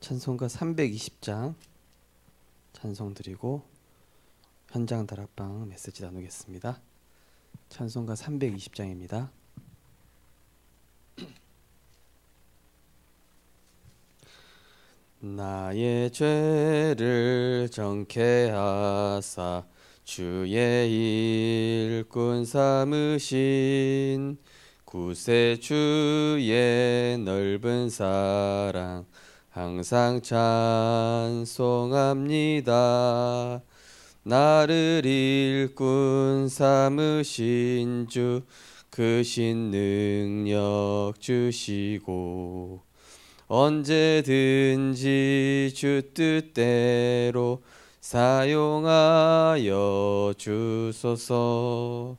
찬송가 320장 찬송 드리고 현장 다락방 메시지 나누겠습니다. 찬송가 320장입니다. 나의 죄를 정케 하사 주의 일꾼 삼으신 구세주의 넓은 사랑 항상 찬송합니다. 나를 일꾼 삼으신 주 크신 능력 주시고 언제든지 주 뜻대로 사용하여 주소서.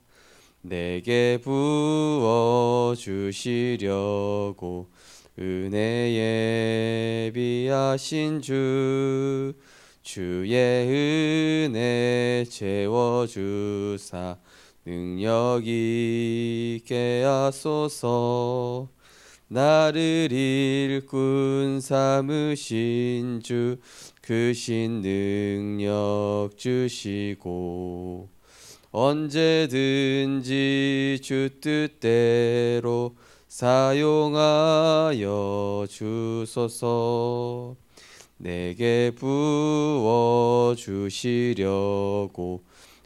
내게 부어 주시려고 은혜에 비하신 주 주의 은혜 채워주사 능력 있게 하소서. 나를 일꾼 삼으신 주 크신 능력 주시고 언제든지 주 뜻대로 사용하여 주소서. 내게 부어 주시려고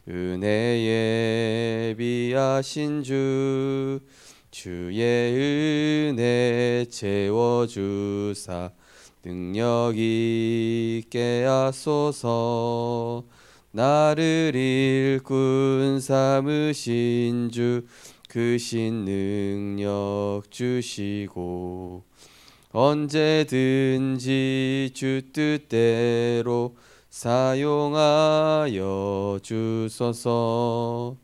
은혜에 비하신 주 주의 은혜 채워주사 능력 있게 하소서. 나를 일꾼 삼으신 주 크신 능력 주시고 언제든지 주 뜻대로 사용하여 주소서.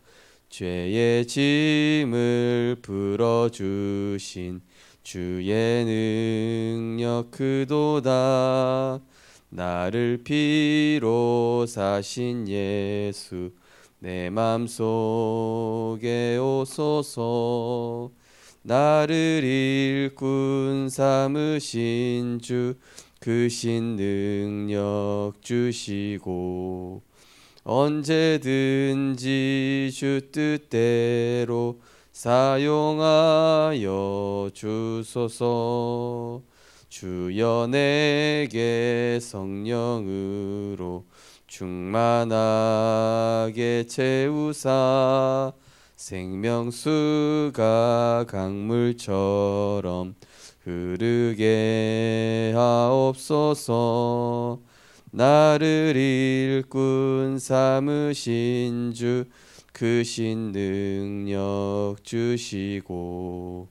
죄의 짐을 풀어주신 주의 능력 크도다. 나를 피로 사신 예수 내 맘속에 오소서. 나를 일꾼 삼으신 주 크신 능력 주시고 언제든지 주 뜻대로 사용하여 주소서. 주여 내게 성령으로 충만하게 채우사 생명수가 강물처럼 흐르게 하옵소서. 나를 일꾼 삼으신 주 크신 능력 주시고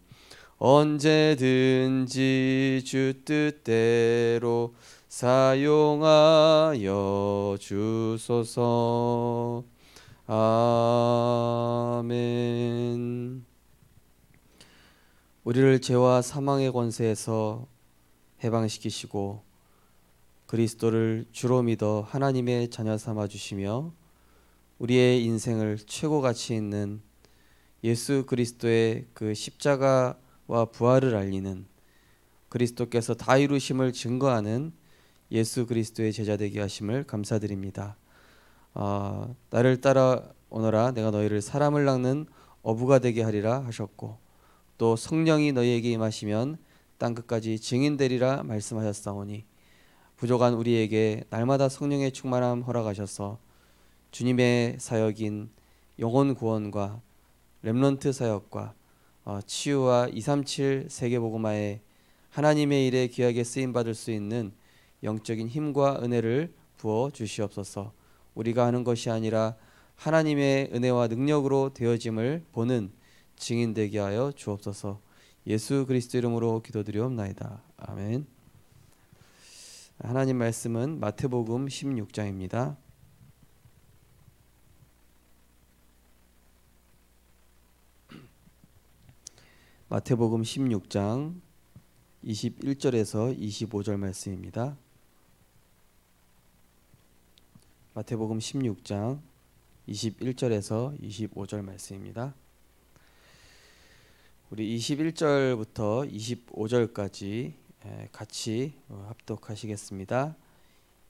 언제든지 주 뜻대로 사용하여 주소서. 아멘. 우리를 죄와 사망의 권세에서 해방시키시고 그리스도를 주로 믿어 하나님의 자녀 삼아 주시며 우리의 인생을 최고 가치 있는 예수 그리스도의 그 십자가와 부활을 알리는 그리스도께서 다 이루심을 증거하는 예수 그리스도의 제자 되게 하심을 감사드립니다. 나를 따라오너라 내가 너희를 사람을 낚는 어부가 되게 하리라 하셨고 또 성령이 너희에게 임하시면 땅끝까지 증인 되리라 말씀하셨사오니 부족한 우리에게 날마다 성령의 충만함 허락하셔서 주님의 사역인 영혼 구원과 렘넌트 사역과 치유와 237 세계복음화에 하나님의 일에 귀하게 쓰임받을 수 있는 영적인 힘과 은혜를 부어 주시옵소서. 우리가 하는 것이 아니라 하나님의 은혜와 능력으로 되어짐을 보는 증인 되게 하여 주옵소서. 예수 그리스도 이름으로 기도드리옵나이다. 아멘. 하나님 말씀은 마태복음 16장입니다. 마태복음 16장 21절에서 25절 말씀입니다. 마태복음 16장 21절에서 25절 말씀입니다. 우리 21절부터 25절까지 같이 합독하시겠습니다.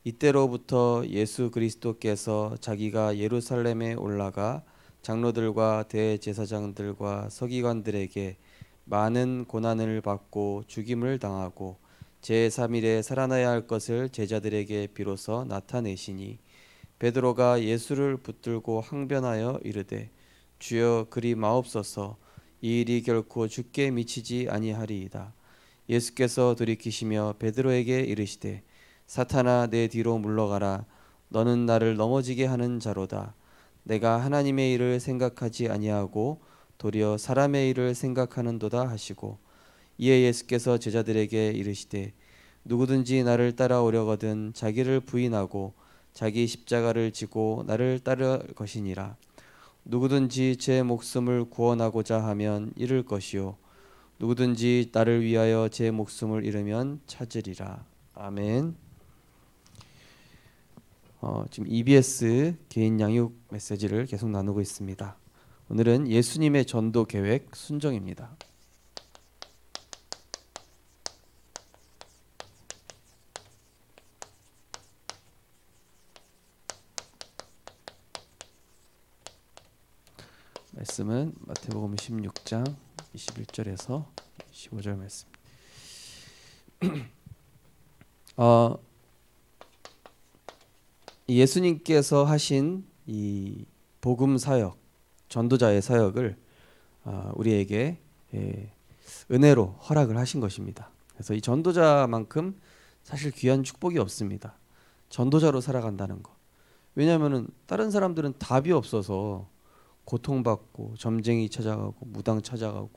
이때로부터 예수 그리스도께서 자기가 예루살렘에 올라가 장로들과 대제사장들과 서기관들에게 많은 고난을 받고 죽임을 당하고 제3일에 살아나야 할 것을 제자들에게 비로소 나타내시니 베드로가 예수를 붙들고 항변하여 이르되 주여 그리 마옵소서 이 일이 결코 주께 미치지 아니하리이다. 예수께서 돌이키시며 베드로에게 이르시되 사탄아 내 뒤로 물러가라. 너는 나를 넘어지게 하는 자로다. 내가 하나님의 일을 생각하지 아니하고 도리어 사람의 일을 생각하는도다 하시고 이에 예수께서 제자들에게 이르시되 누구든지 나를 따라오려거든 자기를 부인하고 자기 십자가를 지고 나를 따를 것이니라. 누구든지 제 목숨을 구원하고자 하면 잃을 것이요 누구든지 나를 위하여 제 목숨을 잃으면 찾으리라. 아멘. 지금 EBS 개인 양육 메시지를 계속 나누고 있습니다. 오늘은 예수님의 전도 계획 순종입니다. 말씀은 마태복음 16장 21절에서 15절 말씀. 예수님께서 하신 이 복음 사역, 전도자의 사역을 우리에게 은혜로 허락을 하신 것입니다. 그래서 이 전도자만큼 사실 귀한 축복이 없습니다. 전도자로 살아간다는 것. 왜냐하면은 다른 사람들은 답이 없어서 고통받고 점쟁이 찾아가고 무당 찾아가고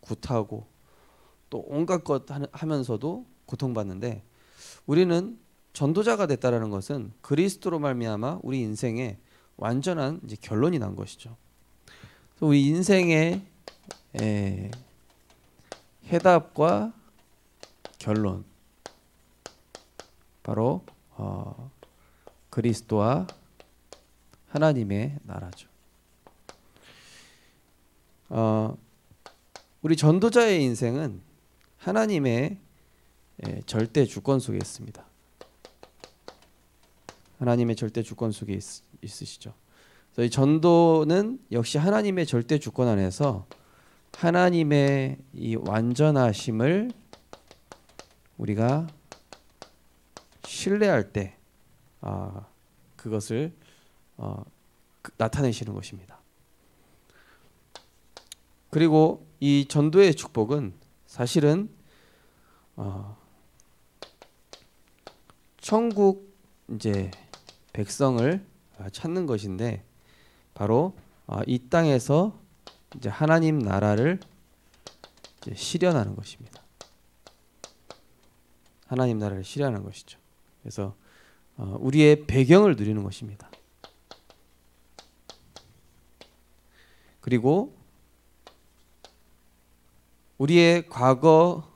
굿하고 또 온갖 것 하면서도 고통받는데 우리는 전도자가 됐다라는 것은 그리스도로 말미암아 우리 인생에 완전한 이제 결론이 난 것이죠. 그래서 우리 인생의 해답과 결론 바로 그리스도와 하나님의 나라죠. 우리 전도자의 인생은 하나님의 절대 주권 속에 있습니다. 하나님의 절대 주권 속에 있으시죠. 그래서 이 전도는 역시 하나님의 절대 주권 안에서 하나님의 이 완전하심을 우리가 신뢰할 때 그것을 나타내시는 것입니다. 그리고 이 전도의 축복은 사실은 천국 이제 백성을 찾는 것인데 바로 이 땅에서 이제 하나님 나라를 이제 실현하는 것입니다. 하나님 나라를 실현하는 것이죠. 그래서 우리의 배경을 누리는 것입니다. 그리고 우리의 과거,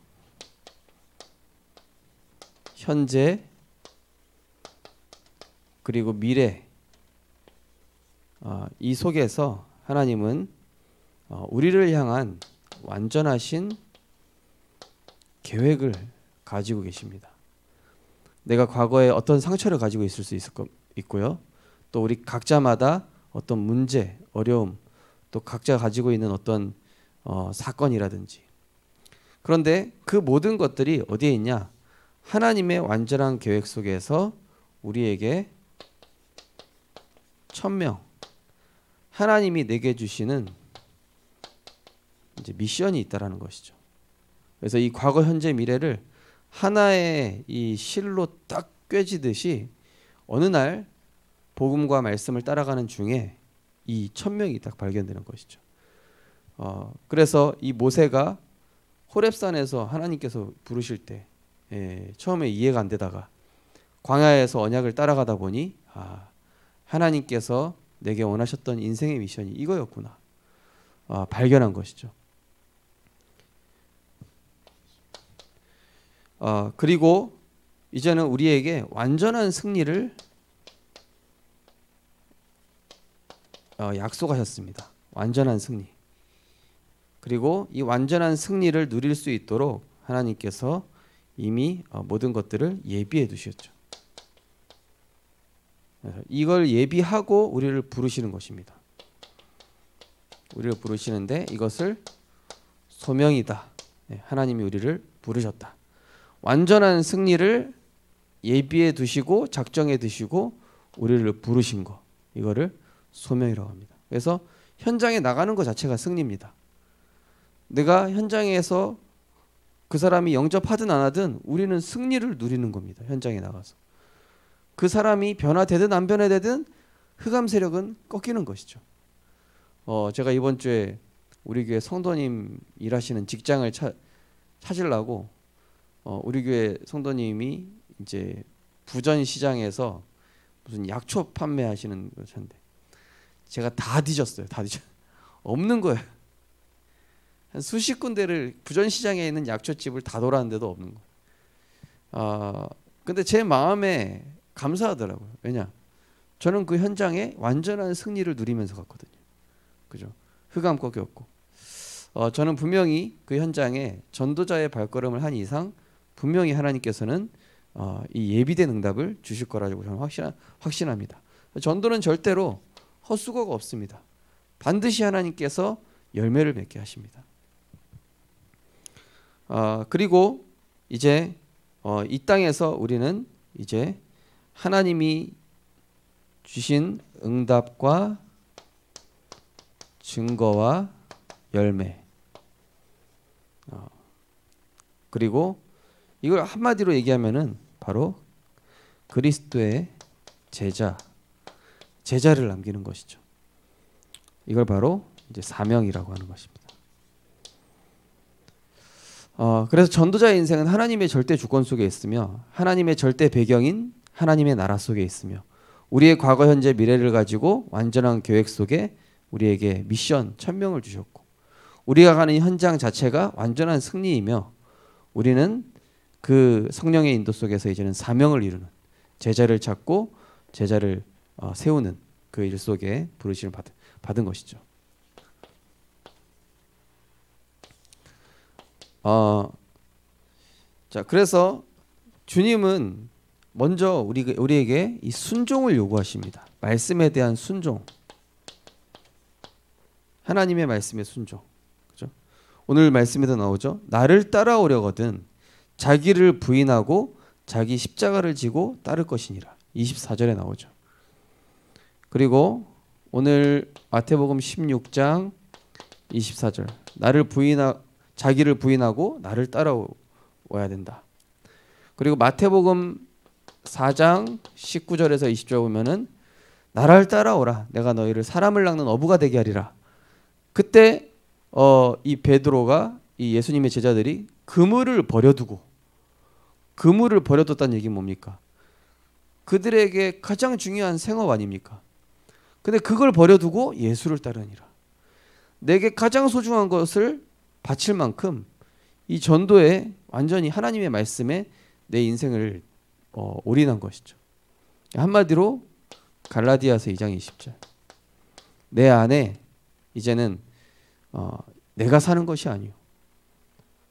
현재, 그리고 미래 이 속에서 하나님은 우리를 향한 완전하신 계획을 가지고 계십니다. 내가 과거에 어떤 상처를 가지고 있을 수 있고요. 또 우리 각자마다 어떤 문제, 어려움, 또 각자가 가지고 있는 어떤 사건이라든지 그런데 그 모든 것들이 어디에 있냐? 하나님의 완전한 계획 속에서 우리에게 천명 하나님이 내게 주시는 이제 미션이 있다라는 것이죠. 그래서 이 과거, 현재, 미래를 하나의 이 실로 딱 꿰지듯이 어느 날 복음과 말씀을 따라가는 중에 이 천명이 딱 발견되는 것이죠. 그래서 이 모세가 호렙산에서 하나님께서 부르실 때 처음에 이해가 안 되다가 광야에서 언약을 따라가다 보니 하나님께서 내게 원하셨던 인생의 미션이 이거였구나 발견한 것이죠. 그리고 이제는 우리에게 완전한 승리를 약속하셨습니다. 완전한 승리. 그리고 이 완전한 승리를 누릴 수 있도록 하나님께서 이미 모든 것들을 예비해 두셨죠. 이걸 예비하고 우리를 부르시는 것입니다. 우리를 부르시는데 이것을 소명이다. 하나님이 우리를 부르셨다. 완전한 승리를 예비해 두시고 작정해 두시고 우리를 부르신 거, 이거를 소명이라고 합니다. 그래서 현장에 나가는 것 자체가 승리입니다. 내가 현장에서 그 사람이 영접하든 안 하든 우리는 승리를 누리는 겁니다. 현장에 나가서 그 사람이 변화되든 안 변화되든 흑암 세력은 꺾이는 것이죠. 제가 이번 주에 우리 교회 성도님 일하시는 직장을 찾으려고 우리 교회 성도님이 이제 부전 시장에서 무슨 약초 판매하시는 것인데 제가 다 뒤졌어요. 다 뒤졌. 없는 거예요. 한 수십 군데를 부전 시장에 있는 약초집을 다 돌았는데도 없는 거예요. 근데 제 마음에 감사하더라고요. 왜냐? 저는 그 현장에 완전한 승리를 누리면서 갔거든요. 그죠? 흑암 꺾였고. 저는 분명히 그 현장에 전도자의 발걸음을 한 이상 분명히 하나님께서는 이 예비된 응답을 주실 거라고 저는 확신합니다. 전도는 절대로 헛수고가 없습니다. 반드시 하나님께서 열매를 맺게 하십니다. 그리고 이제 이 땅에서 우리는 이제 하나님이 주신 응답과 증거와 열매, 그리고 이걸 한마디로 얘기하면은 바로 그리스도의 제자를 남기는 것이죠. 이걸 바로 이제 사명이라고 하는 것입니다. 그래서 전도자의 인생은 하나님의 절대 주권 속에 있으며 하나님의 절대 배경인 하나님의 나라 속에 있으며 우리의 과거, 현재, 미래를 가지고 완전한 계획 속에 우리에게 미션, 천명을 주셨고 우리가 가는 현장 자체가 완전한 승리이며 우리는 그 성령의 인도 속에서 이제는 사명을 이루는 제자를 찾고 제자를 세우는 그 일 속에 부르심을 받은 것이죠. 자, 그래서 주님은 먼저 우리에게 이 순종을 요구하십니다. 말씀에 대한 순종. 하나님의 말씀에 순종. 그죠? 오늘 말씀에도 나오죠. 나를 따라오려거든 자기를 부인하고 자기 십자가를 지고 따를 것이니라. 24절에 나오죠. 그리고 오늘 마태복음 16장 24절. 자기를 부인하고 나를 따라와야 된다. 그리고 마태복음 4장 19절에서 20절 보면은 나를 따라오라. 내가 너희를 사람을 낚는 어부가 되게 하리라. 그때 이 베드로가 이 예수님의 제자들이 그물을 버려뒀다는 얘기는 뭡니까? 그들에게 가장 중요한 생업 아닙니까? 근데 그걸 버려두고 예수를 따르니라. 내게 가장 소중한 것을 바칠 만큼 이 전도에 완전히 하나님의 말씀에 내 인생을 올인한 것이죠. 한마디로 갈라디아서 2장 20절. 내 안에 이제는 내가 사는 것이 아니요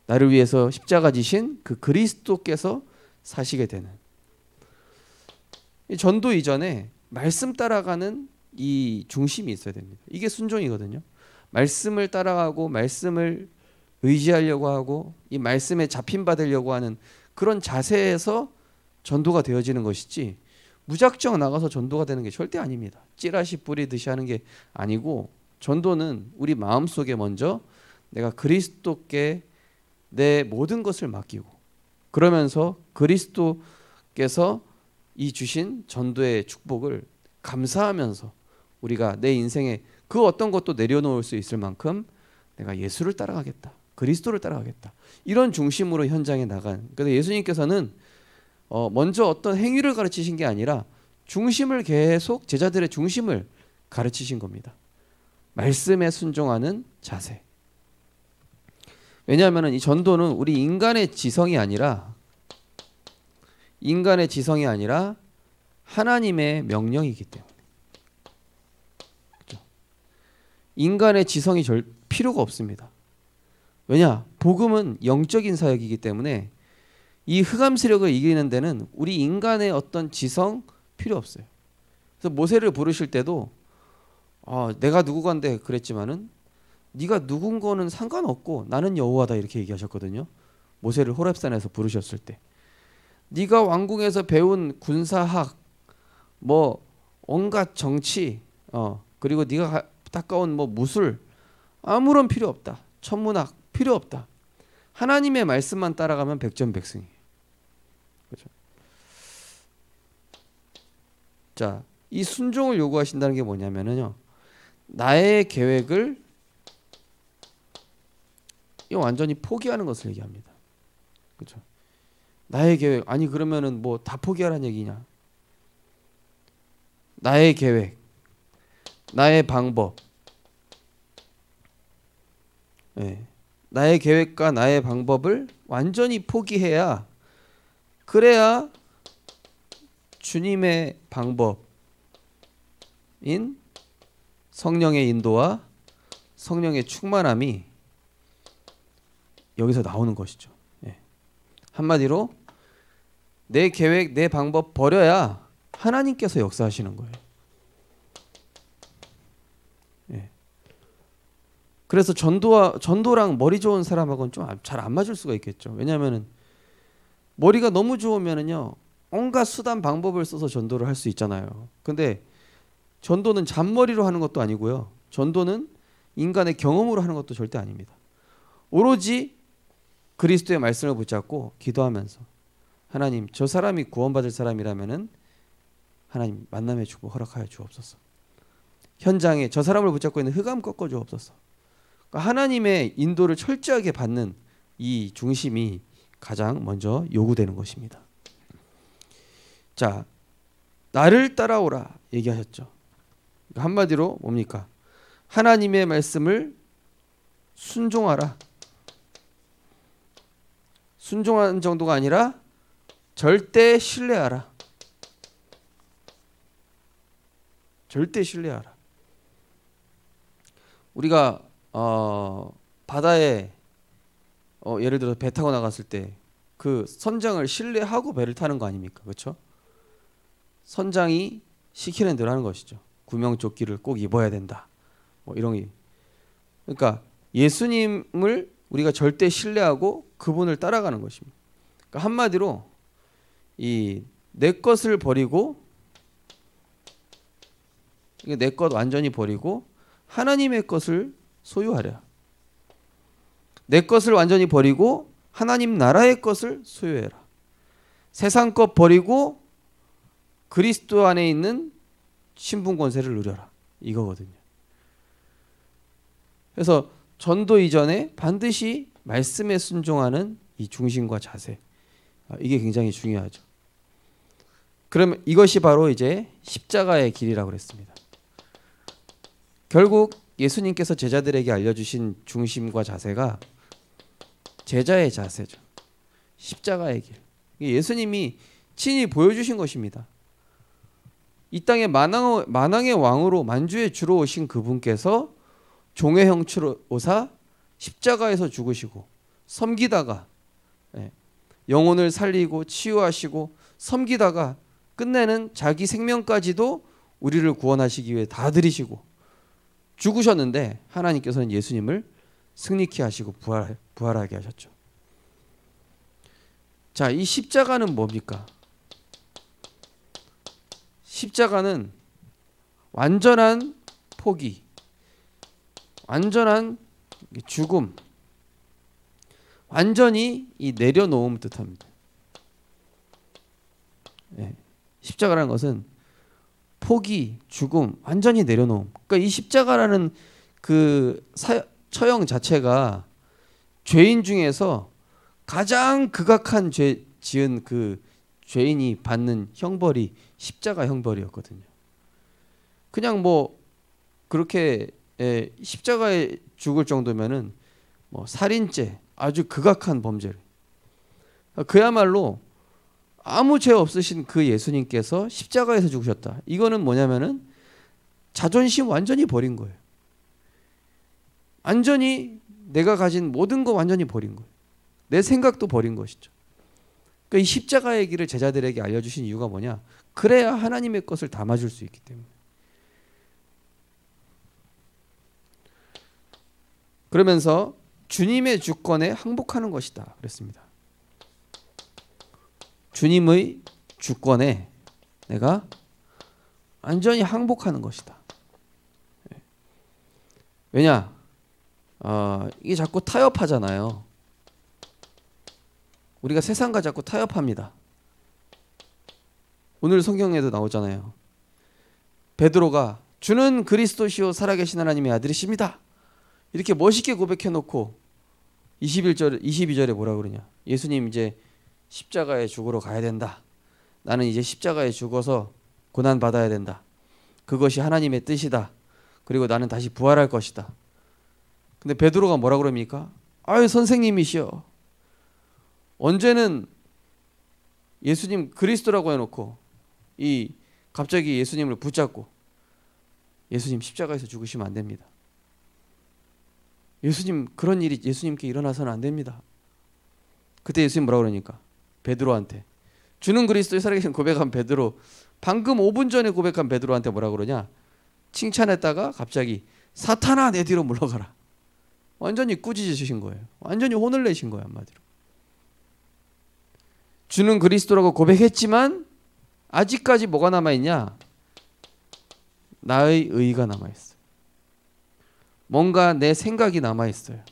나를 위해서 십자가 지신 그 그리스도께서 사시게 되는 이 전도 이전에 말씀 따라가는 이 중심이 있어야 됩니다. 이게 순종이거든요. 말씀을 따라가고 말씀을 의지하려고 하고 이 말씀에 잡힌 받으려고 하는 그런 자세에서 전도가 되어지는 것이지 무작정 나가서 전도가 되는 게 절대 아닙니다. 찌라시 뿌리듯이 하는 게 아니고 전도는 우리 마음속에 먼저 내가 그리스도께 내 모든 것을 맡기고 그러면서 그리스도께서 이 주신 전도의 축복을 감사하면서 우리가 내 인생에 그 어떤 것도 내려놓을 수 있을 만큼 내가 예수를 따라가겠다. 그리스도를 따라가겠다. 이런 중심으로 현장에 나간. 그래서 예수님께서는 먼저 어떤 행위를 가르치신 게 아니라 중심을 계속 제자들의 중심을 가르치신 겁니다. 말씀에 순종하는 자세. 왜냐하면 이 전도는 우리 인간의 지성이 아니라 하나님의 명령이기 때문에. 그렇죠? 인간의 지성이 필요가 없습니다. 왜냐? 복음은 영적인 사역이기 때문에 이 흑암 세력을 이기는 데는 우리 인간의 어떤 지성 필요 없어요. 그래서 모세를 부르실 때도 내가 누구간데 그랬지만은 네가 누군 거는 상관없고 나는 여호와다 이렇게 얘기하셨거든요. 모세를 호렙산에서 부르셨을 때 네가 왕궁에서 배운 군사학 뭐 온갖 정치 그리고 네가 닦아온 뭐 무술 아무런 필요 없다. 천문학 필요 없다. 하나님의 말씀만 따라가면 백전백승이에요. 그렇죠? 자, 이 순종을 요구하신다는 게 뭐냐면요. 나의 계획을 완전히 포기하는 것을 얘기합니다. 그렇죠? 나의 계획 아니 그러면은 뭐 다 포기하라는 얘기냐? 나의 계획, 나의 방법, 나의 계획과 나의 방법을 완전히 포기해야 그래야 주님의 방법인 성령의 인도와 성령의 충만함이 여기서 나오는 것이죠. 한마디로 내 계획, 내 방법 버려야 하나님께서 역사하시는 거예요. 그래서 전도랑 머리 좋은 사람하고는 좀 잘 안 맞을 수가 있겠죠. 왜냐하면은 머리가 너무 좋으면은요 온갖 수단 방법을 써서 전도를 할 수 있잖아요. 근데 전도는 잔머리로 하는 것도 아니고요. 전도는 인간의 경험으로 하는 것도 절대 아닙니다. 오로지 그리스도의 말씀을 붙잡고 기도하면서 하나님 저 사람이 구원받을 사람이라면은 하나님 만남의 축복 허락하여 주옵소서. 현장에 저 사람을 붙잡고 있는 흑암 꺾어 주옵소서. 그러니까 하나님의 인도를 철저하게 받는 이 중심이 가장 먼저 요구되는 것입니다. 자, 나를 따라오라 얘기하셨죠. 한마디로 뭡니까? 하나님의 말씀을 순종하라. 순종하는 정도가 아니라 절대 신뢰하라. 절대 신뢰하라. 우리가 바다에 예를 들어서 배 타고 나갔을 때 그 선장을 신뢰하고 배를 타는 거 아닙니까? 그렇죠? 선장이 시키는 대로 하는 것이죠. 구명조끼를 꼭 입어야 된다. 뭐 이런 게. 그러니까 예수님을 우리가 절대 신뢰하고 그분을 따라가는 것입니다. 그러니까 한마디로 이 내 것을 버리고 내 것 완전히 버리고 하나님의 것을 소유하랴. 내 것을 완전히 버리고 하나님 나라의 것을 소유해라. 세상 것 버리고 그리스도 안에 있는 신분 권세를 누려라. 이거거든요. 그래서 전도 이전에 반드시 말씀에 순종하는 이 중심과 자세, 이게 굉장히 중요하죠. 그러면 이것이 바로 이제 십자가의 길이라고 그랬습니다. 결국 예수님께서 제자들에게 알려주신 중심과 자세가 제자의 자세죠. 십자가의 길. 예수님이 친히 보여주신 것입니다. 이 땅에 만왕의 왕으로 만주의 주로 오신 그분께서 종의 형체로 오사 십자가에서 죽으시고 섬기다가 영혼을 살리고 치유하시고 섬기다가 끝내는 자기 생명까지도 우리를 구원하시기 위해 다 들이시고 죽으셨는데 하나님께서는 예수님을 승리케 하시고 부활하게 하셨죠. 자, 이 십자가는 뭡니까? 십자가는 완전한 포기, 완전한 죽음, 완전히 이 내려놓음 뜻합니다. 십자가라는 것은 포기, 죽음, 완전히 내려놓음. 그러니까 이 십자가라는 그 처형 자체가 죄인 중에서 가장 극악한 죄 지은 그 죄인이 받는 형벌이 십자가 형벌이었거든요. 그냥 뭐 그렇게 십자가에 죽을 정도면은 뭐 살인죄, 아주 극악한 범죄를. 그야말로 아무 죄 없으신 그 예수님께서 십자가에서 죽으셨다. 이거는 뭐냐면은 자존심 완전히 버린 거예요. 완전히 내가 가진 모든 거 완전히 버린 거예요. 내 생각도 버린 것이죠. 그러니까 이 십자가의 길을 제자들에게 알려주신 이유가 뭐냐? 그래야 하나님의 것을 담아줄 수 있기 때문에. 그러면서 주님의 주권에 항복하는 것이다 그랬습니다. 주님의 주권에 내가 완전히 항복하는 것이다. 왜냐? 이게 자꾸 타협하잖아요. 우리가 세상과 자꾸 타협합니다. 오늘 성경에도 나오잖아요. 베드로가 주는 그리스도시요 살아계신 하나님의 아들이십니다. 이렇게 멋있게 고백해놓고 22절에 뭐라 그러냐? 예수님 이제 십자가에 죽으러 가야 된다. 나는 이제 십자가에 죽어서 고난 받아야 된다. 그것이 하나님의 뜻이다. 그리고 나는 다시 부활할 것이다. 근데 베드로가 뭐라 그럽니까? 아유 선생님이시여. 언제는 예수님 그리스도라고 해놓고 갑자기 예수님을 붙잡고 예수님 십자가에서 죽으시면 안 됩니다. 예수님 그런 일이 예수님께 일어나서는 안 됩니다. 그때 예수님 뭐라 그러니까? 베드로한테 주는 그리스도의 살아계신 고백한 베드로 방금 5분 전에 고백한 베드로한테 뭐라 그러냐? 칭찬했다가 갑자기 사탄아 내 뒤로 물러가라. 완전히 꾸짖으신 거예요. 완전히 혼을 내신 거예요 한마디로. 주는 그리스도라고 고백했지만 아직까지 뭐가 남아있냐? 나의 의의가 남아있어요. 뭔가 내 생각이 남아있어요.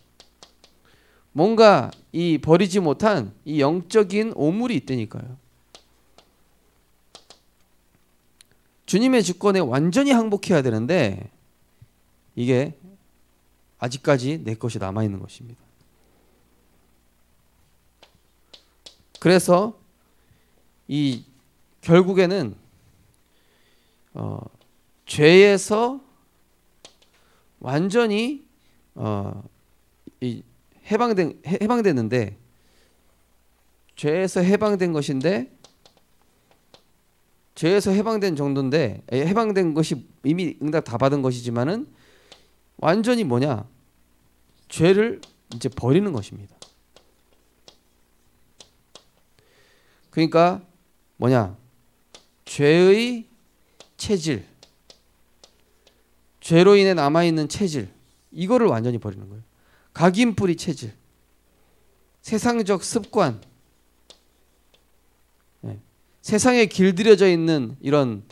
뭔가 이 버리지 못한 이 영적인 오물이 있다니까요. 주님의 주권에 완전히 항복해야 되는데 이게 아직까지 내 것이 남아있는 것입니다. 그래서 이 결국에는 죄에서 완전히 해방됐는데 죄에서 해방된 것인데 죄에서 해방된 정도인데 해방된 것이 이미 응답 다 받은 것이지만은 완전히 뭐냐? 죄를 이제 버리는 것입니다. 그러니까 뭐냐? 죄의 체질, 죄로 인해 남아있는 체질, 이거를 완전히 버리는 거예요. 각인뿌리 체질, 세상적 습관, 세상에 길들여져 있는 이런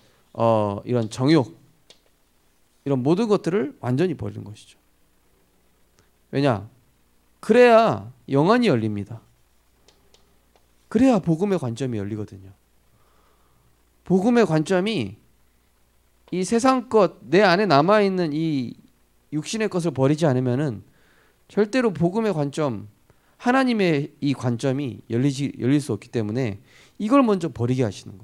정욕, 이런 모든 것들을 완전히 버리는 것이죠. 왜냐? 그래야 영안이 열립니다. 그래야 복음의 관점이 열리거든요. 복음의 관점이 이 세상 것, 내 안에 남아있는 이 육신의 것을 버리지 않으면은 절대로 복음의 관점, 하나님의 이 관점이 열릴 수 없기 때문에 이걸 먼저 버리게 하시는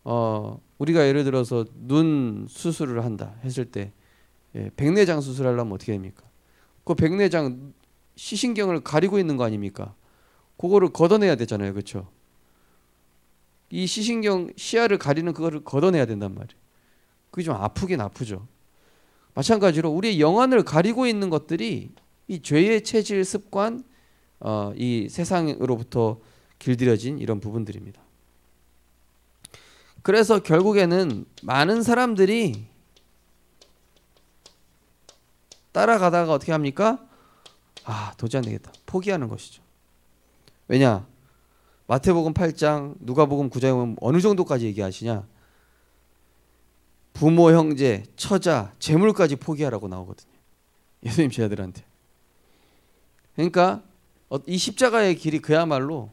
거예요. 우리가 예를 들어서 눈 수술을 한다 했을 때 백내장 수술하려면 어떻게 됩니까? 그 백내장 시신경을 가리고 있는 거 아닙니까? 그거를 걷어내야 되잖아요. 그렇죠? 이 시신경 시야를 가리는 그거를 걷어내야 된단 말이에요. 그게 좀 아프긴 아프죠. 마찬가지로 우리의 영안을 가리고 있는 것들이 이 죄의 체질, 습관, 이 세상으로부터 길들여진 이런 부분들입니다. 그래서 결국에는 많은 사람들이 따라가다가 어떻게 합니까? 도저히 안 되겠다. 포기하는 것이죠. 왜냐? 마태복음 8장, 누가복음 9장에 보면 어느 정도까지 얘기하시냐? 부모, 형제, 처자, 재물까지 포기하라고 나오거든요. 예수님 제자들한테. 그러니까 이 십자가의 길이 그야말로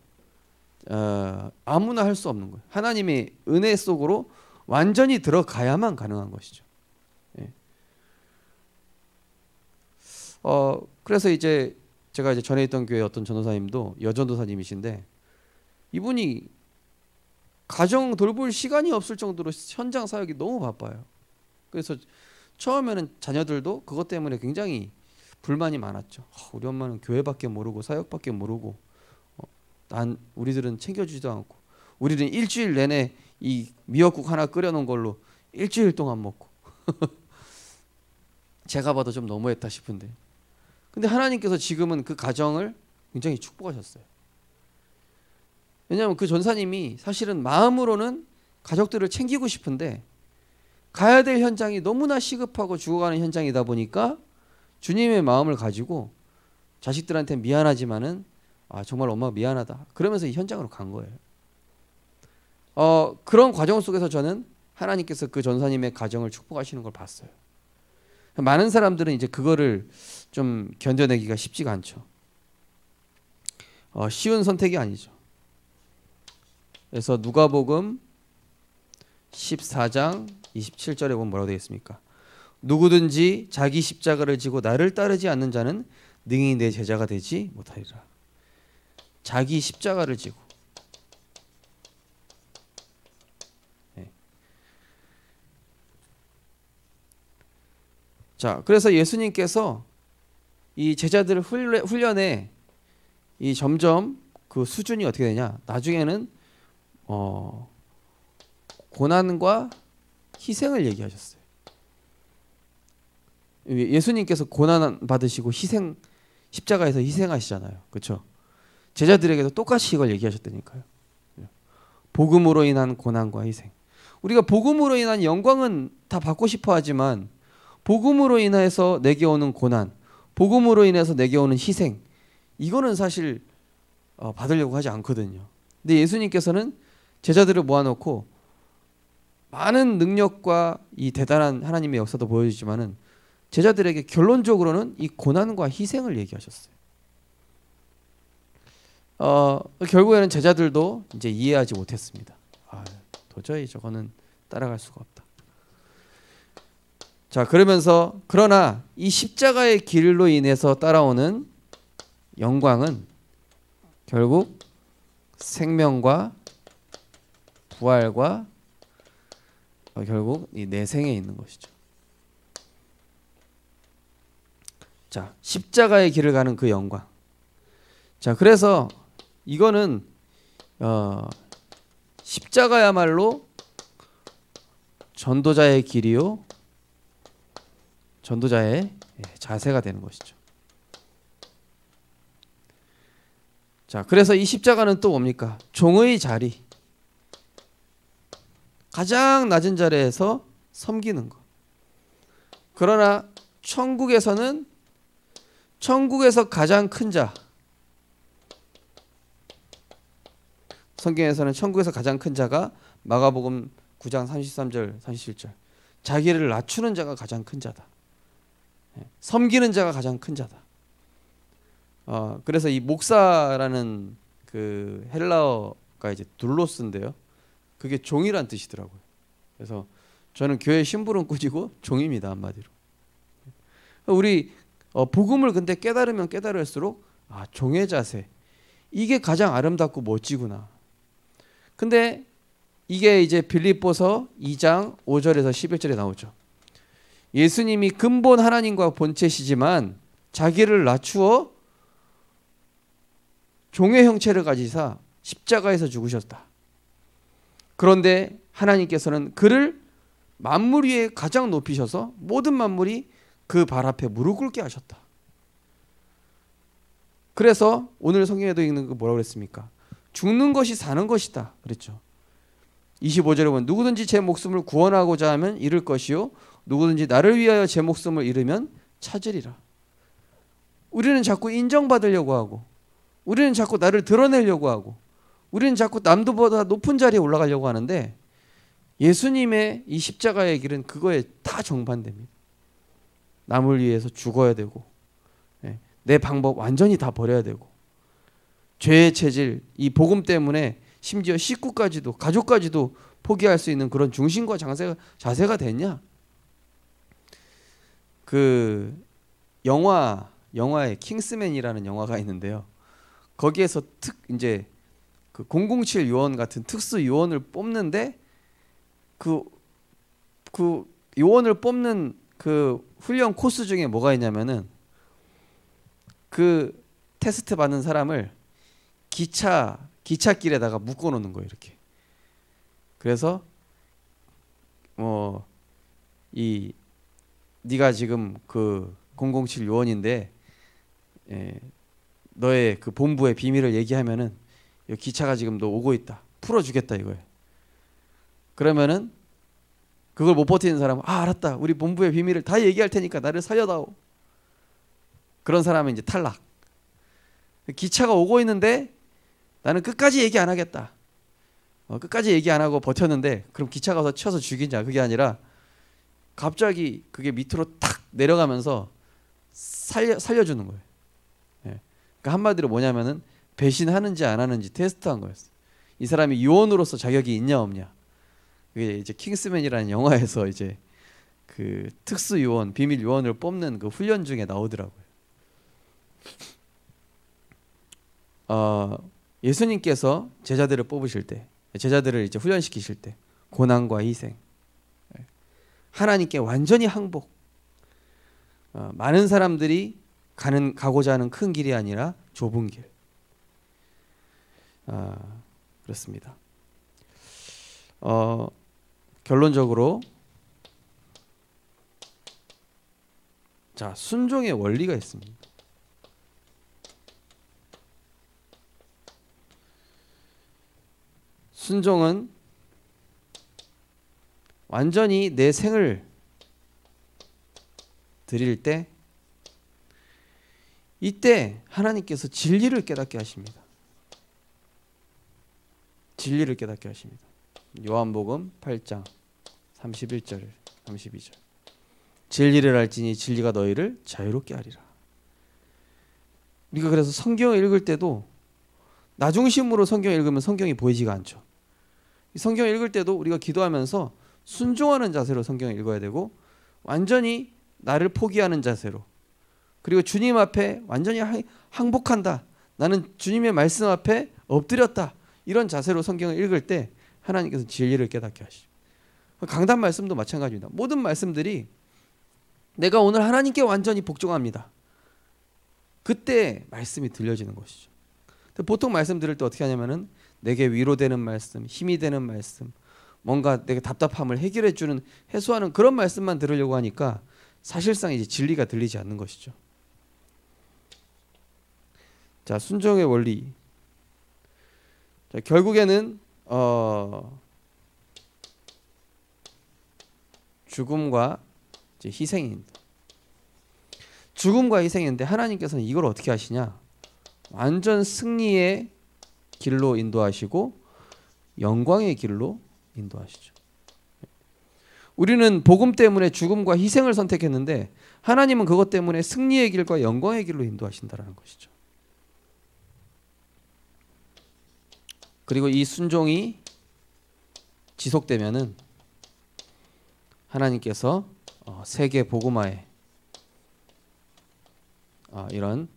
아무나 할 수 없는 거예요. 하나님의 은혜 속으로 완전히 들어가야만 가능한 것이죠. 예. 그래서 이제 제가 이제 전에 있던 교회 어떤 전도사님도 여전도사님이신데 이분이 가정 돌볼 시간이 없을 정도로 현장 사역이 너무 바빠요. 그래서 처음에는 자녀들도 그것 때문에 굉장히 불만이 많았죠. 우리 엄마는 교회밖에 모르고 사역밖에 모르고 우리들은 챙겨주지도 않고 우리는 일주일 내내 이 미역국 하나 끓여놓은 걸로 일주일 동안 먹고 제가 봐도 좀 너무했다 싶은데 근데 하나님께서 지금은 그 가정을 굉장히 축복하셨어요. 왜냐하면 그 전사님이 사실은 마음으로는 가족들을 챙기고 싶은데 가야 될 현장이 너무나 시급하고 죽어가는 현장이다 보니까 주님의 마음을 가지고 자식들한테 미안하지만은 정말 엄마 미안하다 그러면서 이 현장으로 간 거예요. 그런 과정 속에서 저는 하나님께서 그 전사님의 가정을 축복하시는 걸 봤어요. 많은 사람들은 이제 그거를 좀 견뎌내기가 쉽지가 않죠. 쉬운 선택이 아니죠. 그래서 누가복음 14장 27절에 보면 뭐라고 되어 있습니까? 누구든지 자기 십자가를 지고 나를 따르지 않는 자는 능히 내 제자가 되지 못하리라. 자기 십자가를 지고. 네. 자, 그래서 예수님께서 이 제자들 훈련에 이 점점 그 수준이 어떻게 되냐? 나중에는 고난과 희생을 얘기하셨어요. 예수님께서 고난 받으시고 십자가에서 희생하시잖아요. 그렇죠? 제자들에게도 똑같이 이걸 얘기하셨다니까요. 복음으로 인한 고난과 희생. 우리가 복음으로 인한 영광은 다 받고 싶어 하지만 복음으로 인해서 내게 오는 고난, 복음으로 인해서 내게 오는 희생, 이거는 사실 받으려고 하지 않거든요. 근데 예수님께서는 제자들을 모아놓고 많은 능력과 이 대단한 하나님의 역사도 보여주지만은 제자들에게 결론적으로는 이 고난과 희생을 얘기하셨어요. 결국에는 제자들도 이제 이해하지 못했습니다. 도저히 저거는 따라갈 수가 없다. 자, 그러나 이 십자가의 길로 인해서 따라오는 영광은 결국 생명과 부활과 결국 이 내생에 있는 것이죠. 자, 십자가의 길을 가는 그 영광. 자, 그래서 이거는 십자가야말로 전도자의 길이요, 전도자의 자세가 되는 것이죠. 자, 그래서 이 십자가는 또 뭡니까? 종의 자리. 가장 낮은 자리에서 섬기는 것. 그러나 천국에서 가장 큰 자. 성경에서는 천국에서 가장 큰 자가 마가복음 9장 33절 37절. 자기를 낮추는 자가 가장 큰 자다. 섬기는 자가 가장 큰 자다. 그래서 이 목사라는 그 헬라어가 이제 둘로스인데요. 그게 종이란 뜻이더라고요. 그래서 저는 교회 심부름 꾸지고 종입니다, 한마디로. 우리 복음을 근데 깨달으면 깨달을수록 종의 자세, 이게 가장 아름답고 멋지구나. 근데 이게 이제 빌립보서 2장 5절에서 11절에 나오죠. 예수님이 근본 하나님과 본체시지만 자기를 낮추어 종의 형체를 가지사 십자가에서 죽으셨다. 그런데 하나님께서는 그를 만물 위에 가장 높이셔서 모든 만물이 그 발 앞에 무릎 꿇게 하셨다. 그래서 오늘 성경에도 읽는 거 뭐라고 그랬습니까? 죽는 것이 사는 것이다 그랬죠. 25절에 보면 누구든지 제 목숨을 구원하고자 하면 잃을 것이요 누구든지 나를 위하여 제 목숨을 잃으면 찾으리라. 우리는 자꾸 인정받으려고 하고, 우리는 자꾸 나를 드러내려고 하고, 우리는 자꾸 남들보다 높은 자리에 올라가려고 하는데 예수님의 이 십자가의 길은 그거에 다 정반대입니다. 남을 위해서 죽어야 되고, 내 방법 완전히 다 버려야 되고, 죄의 체질, 이 복음 때문에 심지어 식구까지도, 가족까지도 포기할 수 있는 그런 중심과 자세가 됐냐? 그 영화에 킹스맨이라는 영화가 있는데요. 거기에서 이제 그 007 요원 같은 특수 요원을 뽑는데 그 요원을 뽑는 그 훈련 코스 중에 뭐가 있냐면은 그 테스트 받는 사람을 기찻길에다가 묶어 놓는 거예요, 이렇게. 그래서 네가 지금 그 007 요원인데 너의 그 본부의 비밀을 얘기하면은 여기 기차가 지금 너 오고 있다. 풀어주겠다 이거예요. 그러면은 그걸 못 버티는 사람은 알았다. 우리 본부의 비밀을 다 얘기할 테니까 나를 살려다오. 그런 사람은 이제 탈락. 기차가 오고 있는데 나는 끝까지 얘기 안 하겠다. 끝까지 얘기 안 하고 버텼는데 그럼 기차가 와서 쳐서 죽이냐. 그게 아니라 갑자기 그게 밑으로 탁 내려가면서 살려주는 거예요. 예. 그러니까 한마디로 뭐냐면은 배신하는지 안 하는지 테스트한 거였어요. 이 사람이 요원으로서 자격이 있냐 없냐. 그게 이제 킹스맨이라는 영화에서 이제 그 특수 요원, 비밀 요원을 뽑는 그 훈련 중에 나오더라고요. 예수님께서 제자들을 뽑으실 때, 제자들을 이제 훈련시키실 때 고난과 희생, 하나님께 완전히 항복, 많은 사람들이 가고자 하는 큰 길이 아니라 좁은 길. 그렇습니다. 결론적으로 자, 순종의 원리가 있습니다. 순종은 완전히 내 생을 드릴 때 이때 하나님께서 진리를 깨닫게 하십니다. 진리를 깨닫게 하십니다. 요한복음 8장 31절 32절 진리를 알지니 진리가 너희를 자유롭게 하리라. 우리가 그래서 성경을 읽을 때도 나 중심으로 성경을 읽으면 성경이 보이지가 않죠. 성경을 읽을 때도 우리가 기도하면서 순종하는 자세로 성경을 읽어야 되고 완전히 나를 포기하는 자세로 그리고 주님 앞에 완전히 항복한다. 나는 주님의 말씀 앞에 엎드렸다. 이런 자세로 성경을 읽을 때 하나님께서 진리를 깨닫게 하시죠. 강단 말씀도 마찬가지입니다. 모든 말씀들이 내가 오늘 하나님께 완전히 복종합니다. 그때 말씀이 들려지는 것이죠. 보통 말씀 들을 때 어떻게 하냐면은 내게 위로되는 말씀, 힘이 되는 말씀, 뭔가 내가 답답함을 해결해 주는 해소하는 그런 말씀만 들으려고 하니까 사실상 이제 진리가 들리지 않는 것이죠. 자, 순종의 원리. 자, 결국에는 죽음과 이제 희생입니다. 죽음과 희생인데 하나님께서는 이걸 어떻게 하시냐? 완전 승리의 길로 인도하시고 영광의 길로 인도하시죠. 우리는 복음 때문에 죽음과 희생을 선택했는데 하나님은 그것 때문에 승리의 길과 영광의 길로 인도하신다는 것이죠. 그리고 이 순종이 지속되면은 하나님께서 세계 복음화에 이런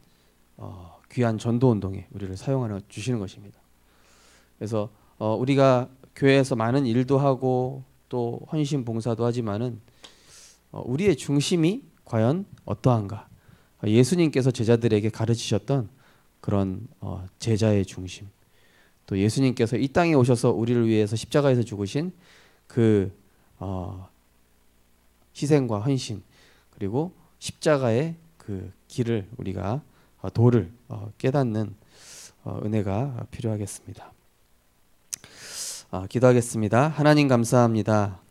귀한 전도 운동에 우리를 사용하여 주시는 것입니다. 그래서 우리가 교회에서 많은 일도 하고 또 헌신 봉사도 하지만은 우리의 중심이 과연 어떠한가? 예수님께서 제자들에게 가르치셨던 그런 제자의 중심, 또 예수님께서 이 땅에 오셔서 우리를 위해서 십자가에서 죽으신 그 희생과 헌신, 그리고 십자가의 그 길을 우리가 도를 깨닫는 은혜가 필요하겠습니다. 기도하겠습니다. 하나님 감사합니다.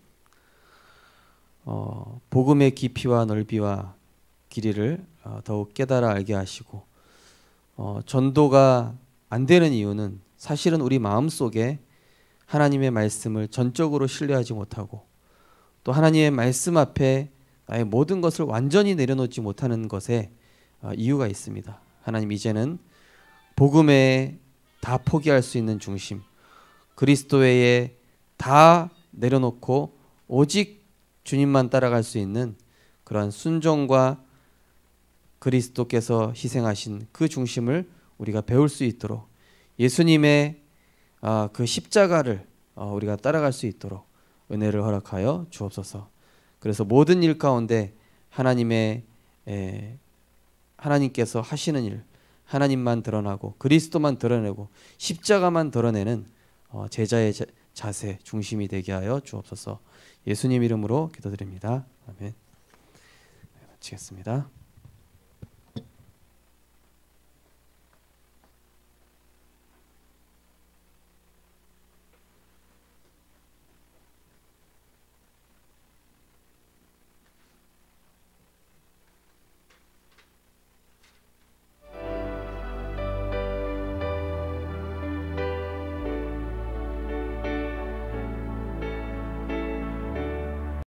복음의 깊이와 넓이와 길이를 더욱 깨달아 알게 하시고 전도가 안 되는 이유는 사실은 우리 마음속에 하나님의 말씀을 전적으로 신뢰하지 못하고 또 하나님의 말씀 앞에 나의 모든 것을 완전히 내려놓지 못하는 것에 이유가 있습니다. 하나님, 이제는 복음에 다 포기할 수 있는 중심, 그리스도 외에 다 내려놓고 오직 주님만 따라갈 수 있는 그러한 순종과 그리스도께서 희생하신 그 중심을 우리가 배울 수 있도록 예수님의 그 십자가를 우리가 따라갈 수 있도록 은혜를 허락하여 주옵소서. 그래서 모든 일 가운데 하나님께서 하시는 일, 하나님만 드러나고 그리스도만 드러내고 십자가만 드러내는 제자의 자세, 중심이 되게 하여 주옵소서. 예수님 이름으로 기도드립니다. 아멘. 마치겠습니다.